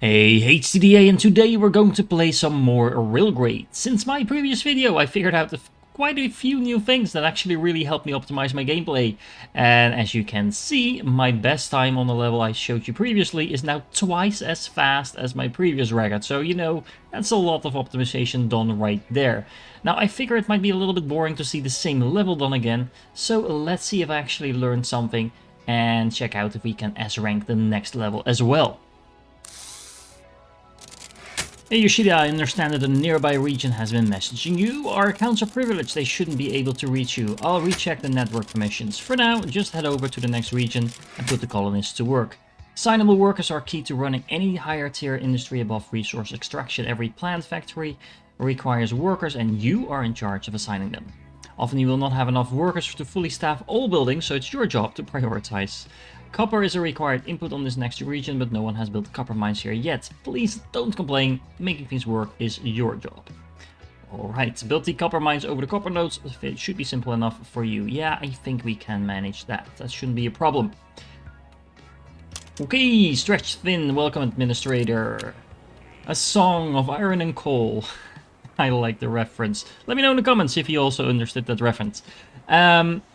Hey, HCDA, and today we're going to play some more Railgrade. Since my previous video, I figured out quite a few new things that actually really helped me optimize my gameplay. And as you can see, my best time on the level I showed you previously is now twice as fast as my previous record. So, you know, that's a lot of optimization done right there. Now, I figure it might be a little bit boring to see the same level done again, so let's see if I actually learned something and check out if we can S-rank the next level as well. Hey Yoshida, I understand that a nearby region has been messaging you. Our accounts are privileged, they shouldn't be able to reach you. I'll recheck the network permissions. For now, just head over to the next region and put the colonists to work. Signable workers are key to running any higher tier industry above resource extraction. Every plant factory requires workers and you are in charge of assigning them. Often you will not have enough workers to fully staff all buildings, so it's your job to prioritize. Copper is a required input on this next region, but no one has built copper mines here yet. Please don't complain, making things work is your job. Alright, build the copper mines over the copper nodes. It should be simple enough for you. Yeah, I think we can manage that. That shouldn't be a problem. Okay, stretch thin, welcome administrator. A song of iron and coal. I like the reference. Let me know in the comments if you also understood that reference.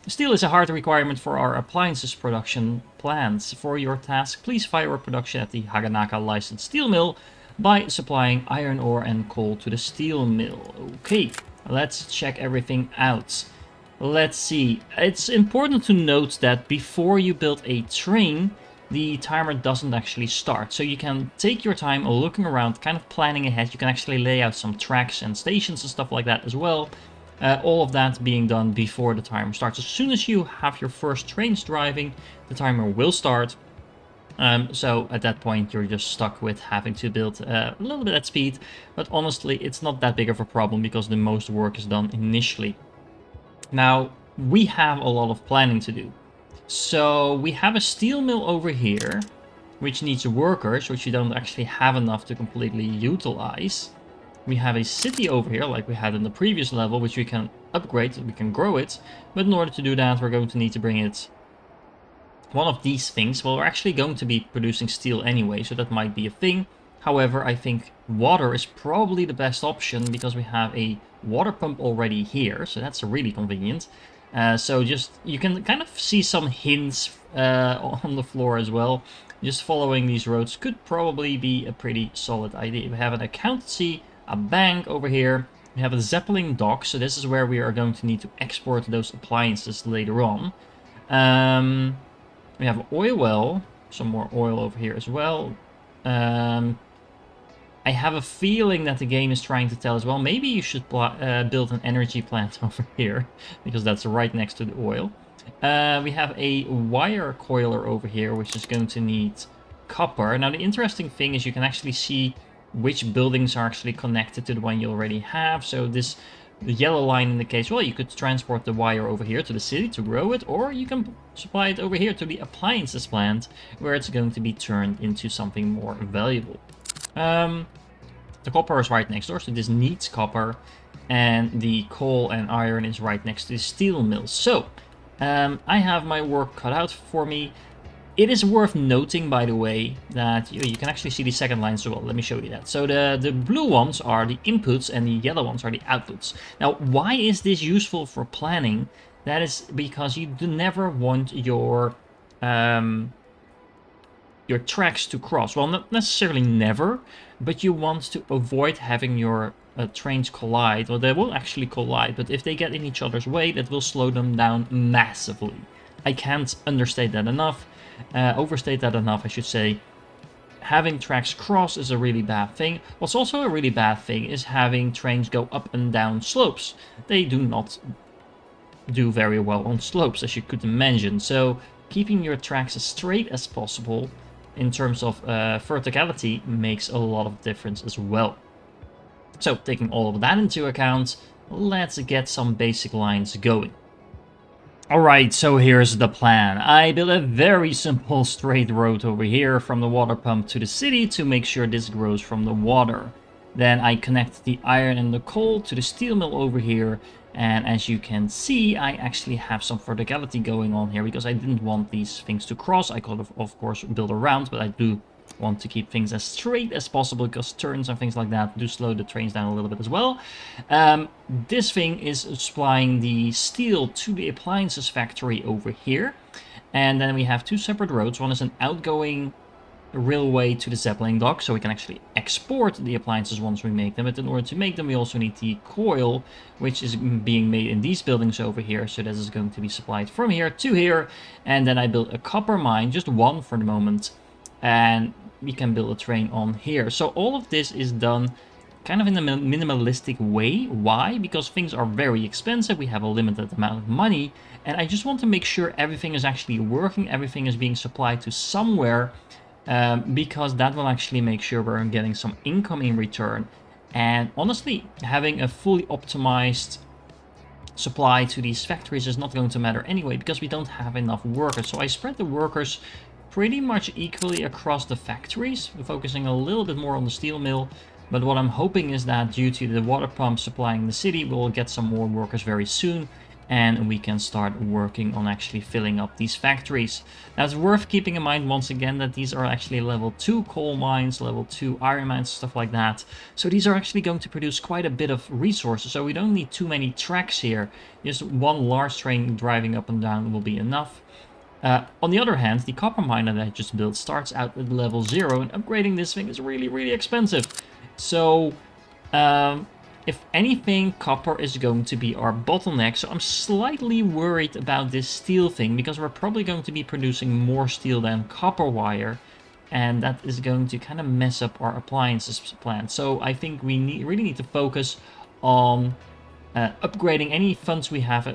Steel is a hard requirement for our appliances production plans. For your task, please fire production at the Haganaka licensed steel mill by supplying iron ore and coal to the steel mill. Okay, let's check everything out. Let's see. It's important to note that before you build a train, the timer doesn't actually start. So you can take your time looking around, kind of planning ahead. You can actually lay out some tracks and stations and stuff like that as well. All of that being done before the timer starts. As soon as you have your first trains driving, the timer will start. So at that point, you're just stuck with having to build a little bit at speed. But honestly, it's not that big of a problem because the most work is done initially. Now, we have a lot of planning to do. So we have a steel mill over here, which needs workers, which you don't actually have enough to completely utilize. We have a city over here, like we had in the previous level, which we can upgrade, we can grow it. But in order to do that, we're going to need to bring it one of these things. Well, we're actually going to be producing steel anyway, so that might be a thing. However, I think water is probably the best option because we have a water pump already here, so that's really convenient. So just, you can kind of see some hints on the floor as well. Just following these roads could probably be a pretty solid idea. We have an accountancy, a bank over here. We have a Zeppelin dock, so this is where we are going to need to export those appliances later on. We have an oil well, some more oil over here as well. I have a feeling that the game is trying to tell as well, maybe you should build an energy plant over here, because that's right next to the oil. We have a wire coiler over here, which is going to need copper. Now, the interesting thing is you can actually see which buildings are actually connected to the one you already have. So the yellow line indicates, well, you could transport the wire over here to the city to grow it, or you can supply it over here to the appliances plant, where it's going to be turned into something more valuable. The copper is right next door, so this needs copper, and the coal and iron is right next to the steel mill. So, I have my work cut out for me. It is worth noting, by the way, that you can actually see the second line as well. Let me show you that. So the blue ones are the inputs and the yellow ones are the outputs. Now, why is this useful for planning? That is because you do never want your tracks to cross. Well, not necessarily never, but you want to avoid having your trains collide. Well, they will actually collide, but if they get in each other's way, that will slow them down massively. I can't understate that enough, overstate that enough, I should say. Having tracks cross is a really bad thing. What's also a really bad thing is having trains go up and down slopes. They do not do very well on slopes, as you could imagine. So keeping your tracks as straight as possible in terms of verticality makes a lot of difference as well. So taking all of that into account, let's get some basic lines going. Alright, so here's the plan. I built a very simple straight road over here from the water pump to the city to make sure this grows from the water. Then I connect the iron and the coal to the steel mill over here. And as you can see, I actually have some verticality going on here because I didn't want these things to cross. I could have, of course, build around, but I do Want to keep things as straight as possible because turns and things like that do slow the trains down a little bit as well. This thing is supplying the steel to the appliances factory over here. And then we have two separate roads. One is an outgoing railway to the Zeppelin dock, so we can actually export the appliances once we make them. But in order to make them, we also need the coil, which is being made in these buildings over here. So this is going to be supplied from here to here. And then I built a copper mine, just one for the moment. And we can build a train on here. So all of this is done kind of in a minimalistic way. Why? Because things are very expensive. We have a limited amount of money. And I just want to make sure everything is actually working. Everything is being supplied to somewhere. Because that will actually make sure we're getting some income in return. And honestly, having a fully optimized supply to these factories is not going to matter anyway, because we don't have enough workers. So I spread the workers pretty much equally across the factories, focusing a little bit more on the steel mill. But what I'm hoping is that due to the water pump supplying the city, we'll get some more workers very soon. And we can start working on actually filling up these factories. Now it's worth keeping in mind once again that these are actually level 2 coal mines, level 2 iron mines, stuff like that. So these are actually going to produce quite a bit of resources. So we don't need too many tracks here. Just one large train driving up and down will be enough. On the other hand, the copper mine that I just built starts out at level 0, and upgrading this thing is really, really expensive. So if anything, copper is going to be our bottleneck. So I'm slightly worried about this steel thing, because we're probably going to be producing more steel than copper wire. And that is going to kind of mess up our appliances plan. So I think we really need to focus on upgrading any funds we have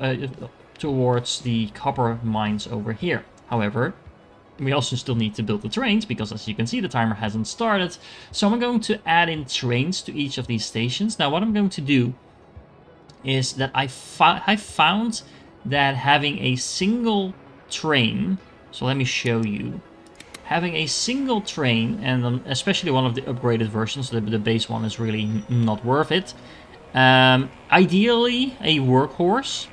towards the copper mines over here. However, we also still need to build the trains, because as you can see, the timer hasn't started. So I'm going to add in trains to each of these stations. Now, what I'm going to do is that I found that having a single train, so let me show you. Having a single train, and especially one of the upgraded versions, the base one is really not worth it. Ideally, a workhorse.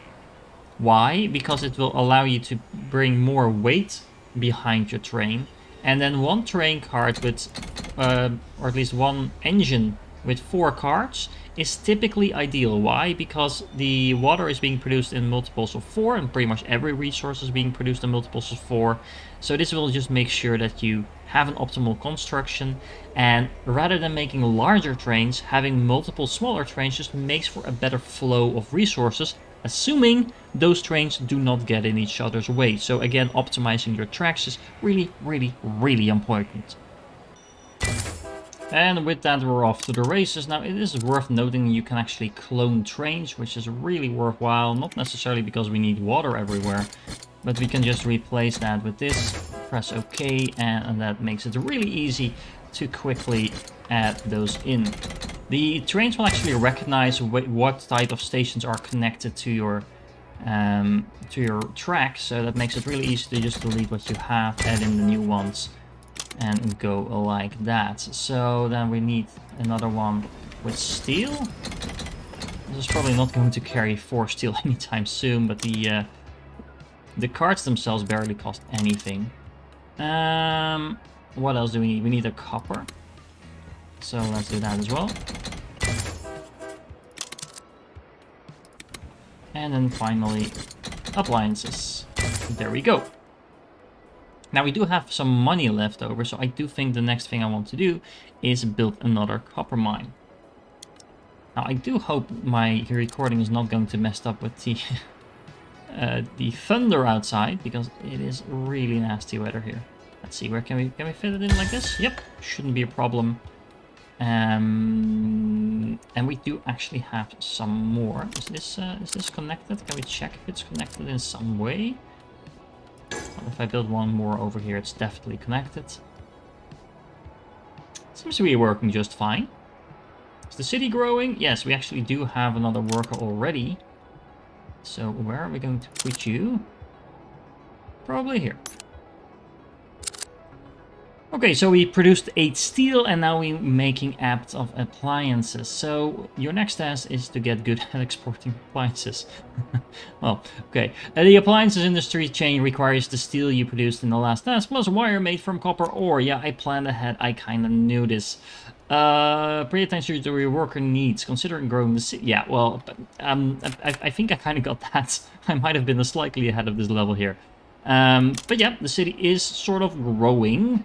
Why? Because it will allow you to bring more weight behind your train, and then one train cart with or at least one engine with 4 carts is typically ideal. Why? Because the water is being produced in multiples of 4, and pretty much every resource is being produced in multiples of 4. So this will just make sure that you have an optimal construction, and rather than making larger trains, having multiple smaller trains just makes for a better flow of resources, assuming those trains do not get in each other's way. So again, optimizing your tracks is really, really, really important. And with that, we're off to the races. Now, it is worth noting you can actually clone trains, which is really worthwhile. Not necessarily because we need water everywhere, but we can just replace that with this, press OK, and that makes it really easy to quickly add those in. The trains will actually recognize what type of stations are connected to your track, so that makes it really easy to just delete what you have, add in the new ones, and go like that. So then we need another one with steel. This is probably not going to carry 4 steel anytime soon, but the carts themselves barely cost anything. What else do we need? We need a copper. So let's do that as well. And then finally, appliances. There we go. Now we do have some money left over, so I do think the next thing I want to do is build another copper mine. Now I do hope my recording is not going to mess up with the thunder outside, because it is really nasty weather here. Let's see, where can we fit it in like this? Yep, shouldn't be a problem. And we do actually have some more. Is this connected? Can we check if it's connected in some way? Well, if I build one more over here, it's definitely connected. Seems to be working just fine. Is the city growing? Yes, we actually do have another worker already. So where are we going to put you? Probably here. Okay, so we produced 8 steel and now we're making apps of appliances. So your next task is to get good at exporting appliances. Well, okay. The appliances industry chain requires the steel you produced in the last task plus wire made from copper ore. Yeah, I planned ahead. I kind of knew this. Pay attention to your worker needs. Considering growing the city. Yeah, well, I think I kind of got that. I might have been slightly ahead of this level here. But yeah, the city is sort of growing.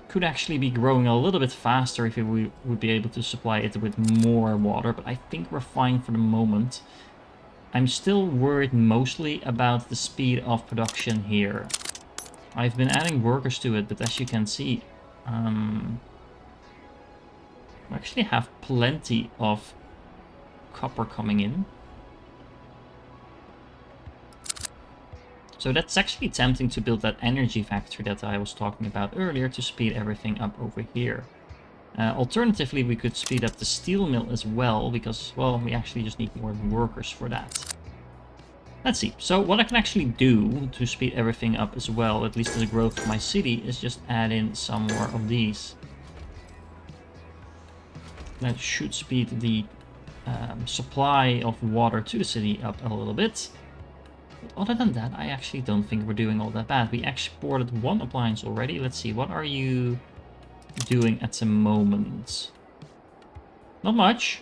Could actually be growing a little bit faster if we would be able to supply it with more water, but I think we're fine for the moment. I'm still worried mostly about the speed of production here. I've been adding workers to it, but as you can see, we actually have plenty of copper coming in. So that's actually tempting to build that energy factory that I was talking about earlier to speed everything up over here. Alternatively, we could speed up the steel mill as well, because, well, we actually just need more workers for that. Let's see. So what I can actually do to speed everything up as well, at least the growth of my city, is just add in some more of these. That should speed the supply of water to the city up a little bit. But other than that, I actually don't think we're doing all that bad. We exported 1 appliance already. Let's see, what are you doing at the moment? Not much.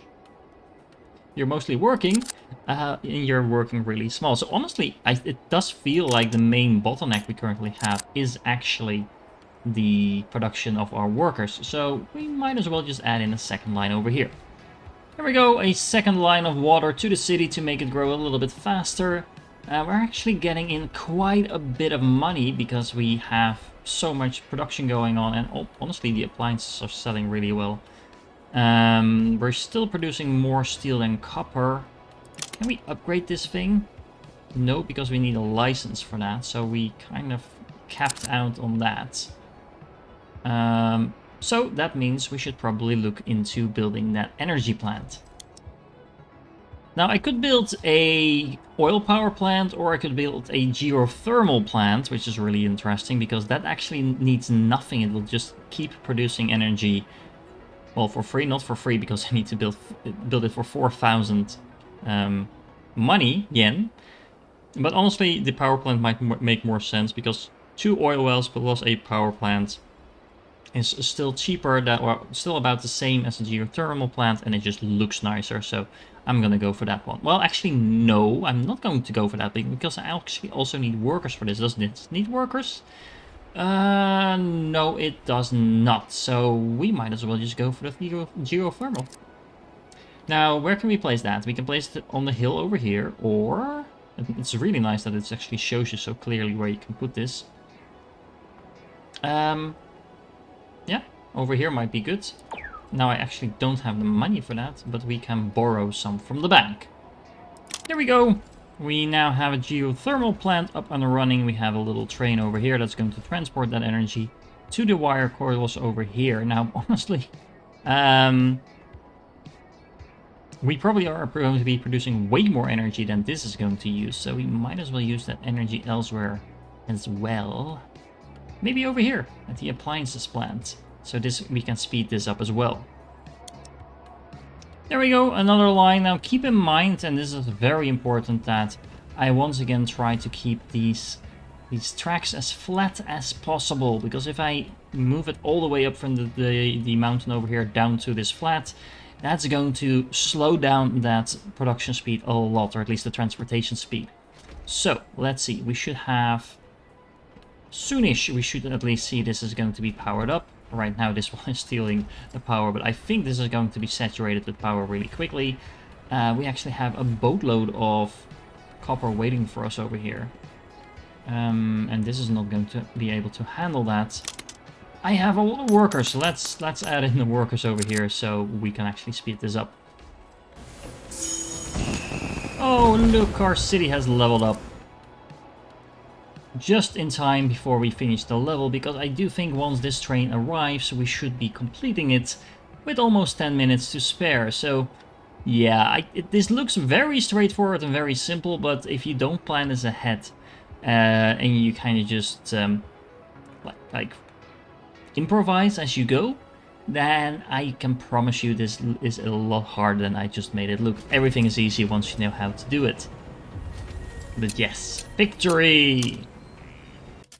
You're mostly working, and you're working really small. So honestly, it does feel like the main bottleneck we currently have is actually the production of our workers. So we might as well just add in a second line over here. There we go, a second line of water to the city to make it grow a little bit faster. We're actually getting in quite a bit of money because we have so much production going on, and honestly the appliances are selling really well. We're still producing more steel than copper. Can we upgrade this thing? No, because we need a license for that, so we kind of capped out on that. So that means we should probably look into building that energy plant. Now, I could build a oil power plant, or I could build a geothermal plant, which is really interesting because that actually needs nothing. It will just keep producing energy, well, for free. Not for free because I need to build it for 4,000 money, yen. But honestly, the power plant might make more sense because 2 oil wells plus a power plant is still cheaper, still about the same as a geothermal plant, and it just looks nicer, so I'm gonna go for that one. Well, actually, no, I'm not going to go for that because I actually also need workers for this. Doesn't it need workers? No, it does not, so we might as well just go for the geothermal. Now, where can we place that? We can place it on the hill over here, or it's really nice that it actually shows you so clearly where you can put this. Yeah, over here might be good. Now I actually don't have the money for that, but we can borrow some from the bank. There we go. We now have a geothermal plant up and running. We have a little train over here that's going to transport that energy to the wire coils over here. Now, honestly, we probably are going to be producing way more energy than this is going to use, so we might as well use that energy elsewhere as well. Maybe over here at the appliances plant. So we can speed this up as well. There we go, another line. Now keep in mind, and this is very important, that I once again try to keep these tracks as flat as possible, because if I move it all the way up from the mountain over here down to this flat, that's going to slow down that production speed a lot, or at least the transportation speed. So let's see, we should have soonish, we should at least see this is going to be powered up. Right now this one is stealing the power, but I think this is going to be saturated with power really quickly. We actually have a boatload of copper waiting for us over here. And this is not going to be able to handle that. I have a lot of workers, so let's add in the workers over here so we can actually speed this up. Oh, look, our city has leveled up. Just in time before we finish the level, because I do think once this train arrives, we should be completing it with almost 10 minutes to spare. So, yeah, this looks very straightforward and very simple, but if you don't plan this ahead, and you kind of just, like improvise as you go, then I can promise you this is a lot harder than I just made it look. Everything is easy once you know how to do it. But yes, victory!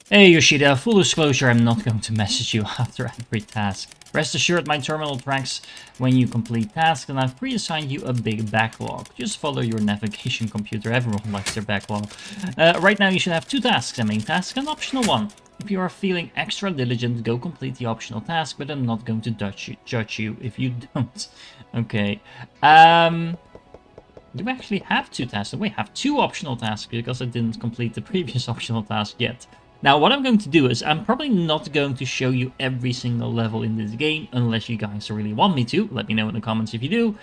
Hey Yoshida, full disclosure, I'm not going to message you after every task. Rest assured, my terminal tracks when you complete tasks, and I've pre-assigned you a big backlog. Just follow your navigation computer, everyone likes their backlog. Right now you should have 2 tasks, a main task and an optional one. If you are feeling extra diligent, go complete the optional task, but I'm not going to judge you if you don't. Okay. Do we actually have 2 tasks? We have 2 optional tasks because I didn't complete the previous optional task yet. Now, what I'm going to do is I'm probably not going to show you every single level in this game unless you guys really want me to. Let me know in the comments if you do.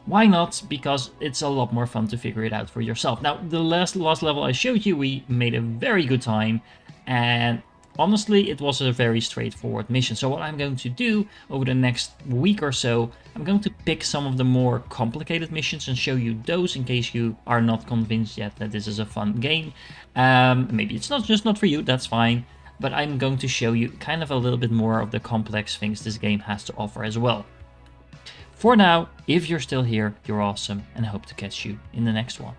Why not? Because it's a lot more fun to figure it out for yourself. Now, the last level I showed you, we made a very good time, and honestly, it was a very straightforward mission. So what I'm going to do over the next week or so, I'm going to pick some of the more complicated missions and show you those in case you are not convinced yet that this is a fun game. Maybe it's not for you, that's fine. But I'm going to show you kind of a little bit more of the complex things this game has to offer as well. For now, if you're still here, you're awesome, and I hope to catch you in the next one.